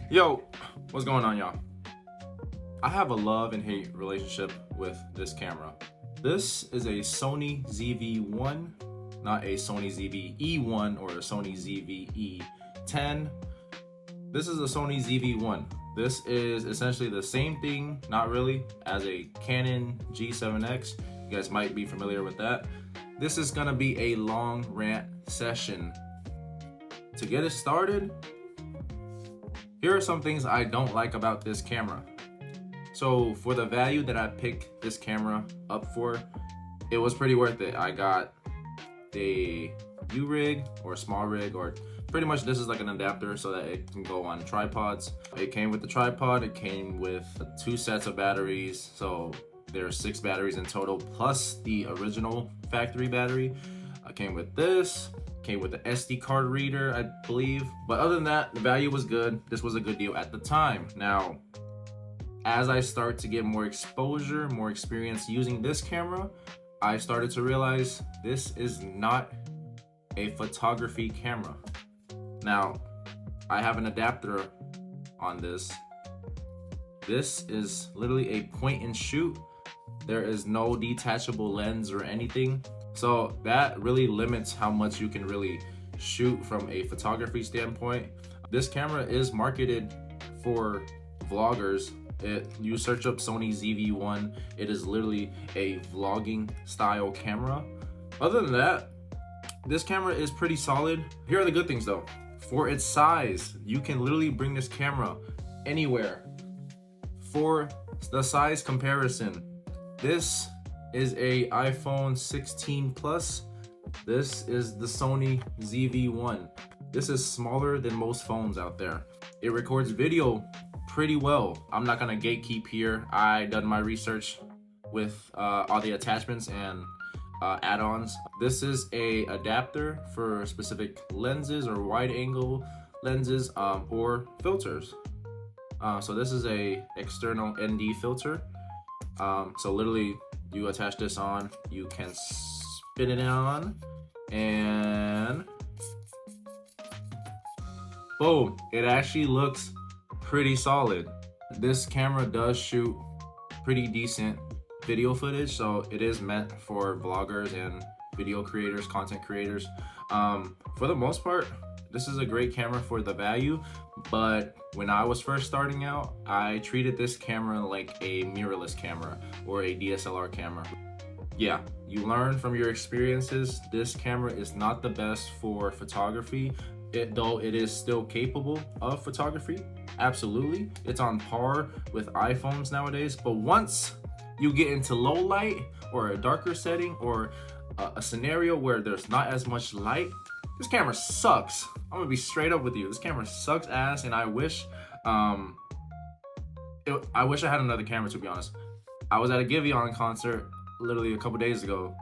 Yo, what's going on, y'all? I have a love and hate relationship with this camera. This is a Sony ZV1, not a Sony ZV-E1 or a Sony ZV-E10. This is a Sony ZV1. This is essentially the same thing, not really, as a Canon G7X. You guys might be familiar with that. This is gonna be a long rant session. To get it started, here are some things I don't like about this camera. So for the value that I picked this camera up for, it was pretty worth it. I got a U-rig or small rig, or pretty much this is like an adapter so that it can go on tripods. It came with the tripod, it came with 2 sets of batteries. So there are 6 batteries in total, plus the original factory battery. I came with this. Came with the SD card reader, I believe. But other than that, the value was good. This was a good deal at the time. Now, as I start to get more exposure, more experience using this camera, I started to realize this is not a photography camera. Now, I have an adapter on this. This is literally a point and shoot. There is no detachable lens or anything. So that really limits how much you can really shoot from a photography standpoint. This camera is marketed for vloggers. You search up Sony ZV1, it is literally a vlogging style camera. Other than that, this camera is pretty solid. Here are the good things though. For its size, you can literally bring this camera anywhere. For the size comparison, this is a iPhone 16 Plus. This is the Sony ZV1. This is smaller than most phones out there. It records video pretty well. I'm not gonna gatekeep here. I done my research with all the attachments and add-ons. This is a adapter for specific lenses or wide angle lenses or filters. So this is a external ND filter. So literally, you attach this on, you can spin it on, and boom, it actually looks pretty solid. This camera does shoot pretty decent video footage, so it is meant for vloggers and video creators, content creators. For the most part, this is a great camera for the value, but when I was first starting out, I treated this camera like a mirrorless camera or a DSLR camera. Yeah, you learn from your experiences. This camera is not the best for photography, though it is still capable of photography. Absolutely, it's on par with iPhones nowadays, but once you get into low light or a darker setting or a scenario where there's not as much light, this camera sucks. I'm gonna be straight up with you. This camera sucks ass, and I wish I had another camera, to be honest. I was at a Giveon concert literally a couple days ago.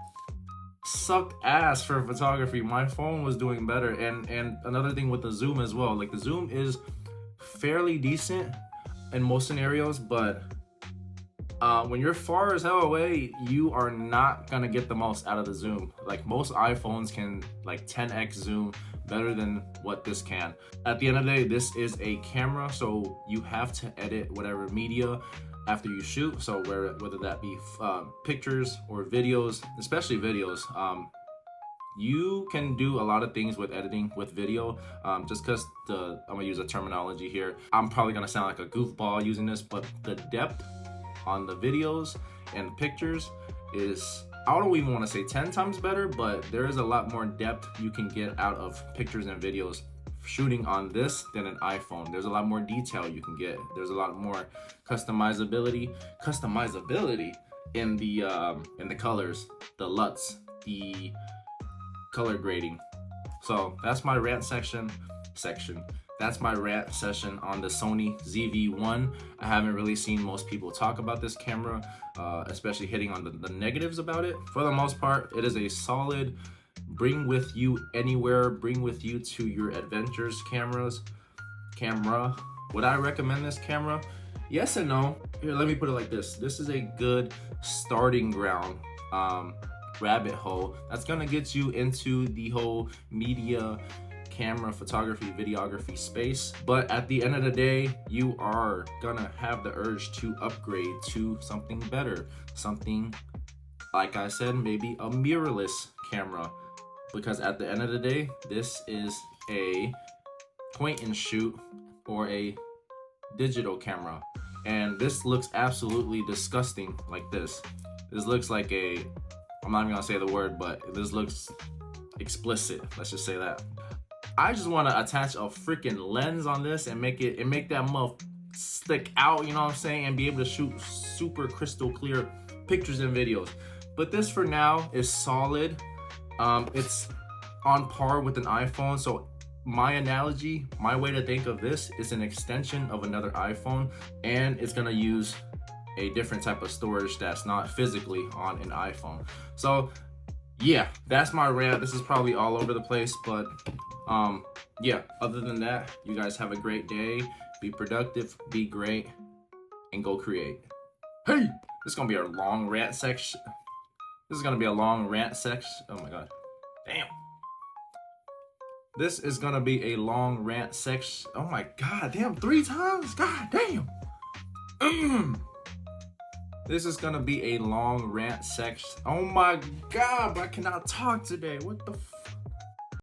Sucked ass for photography. My phone was doing better, and another thing with the zoom as well. Like, the zoom is fairly decent in most scenarios, but when you're far as hell away, you are not gonna get the most out of the zoom. Like, most iPhones can like 10x zoom better than what this can. At the end of the day, this is a camera, so you have to edit whatever media after you shoot. So whether that be pictures or videos, especially videos, you can do a lot of things with editing with video. Just because I'm gonna use a terminology here, I'm probably gonna sound like a goofball using this, but the depth on the videos and pictures is, I don't even want to say 10 times better, but there is a lot more depth you can get out of pictures and videos shooting on this than an iPhone. There's a lot more detail you can get. There's a lot more customizability in the colors, the LUTs, the color grading. So that's my rant section. That's my rant session on the Sony ZV1. I haven't really seen most people talk about this camera, especially hitting on the negatives about it. For the most part, it is a solid, bring with you anywhere, bring with you to your adventures camera. Would I recommend this camera? Yes and no. Here, let me put it like this. This is a good starting ground. Rabbit hole that's gonna get you into the whole media camera, photography, videography space. But at the end of the day, you are gonna have the urge to upgrade to something better. Something, like I said, maybe a mirrorless camera. Because at the end of the day, this is a point and shoot or a digital camera. And this looks absolutely disgusting like this. This looks like a, I'm not even gonna say the word, but this looks explicit. Let's just say that. I just wanna attach a freaking lens on this and make that muff stick out, you know what I'm saying? And be able to shoot super crystal clear pictures and videos. But this for now is solid. It's on par with an iPhone. So my analogy, my way to think of this is an extension of another iPhone, and it's gonna use a different type of storage that's not physically on an iPhone. So yeah, that's my rant. This is probably all over the place, but yeah, other than that, you guys have a great day. Be productive, be great, and go create. Hey, this is gonna be a long rant section. This is gonna be a long rant section. Oh my god, damn. This is gonna be a long rant section. Oh my god, damn, 3 times? God damn. This is gonna be a long rant section. Oh my god, but I cannot talk today. What the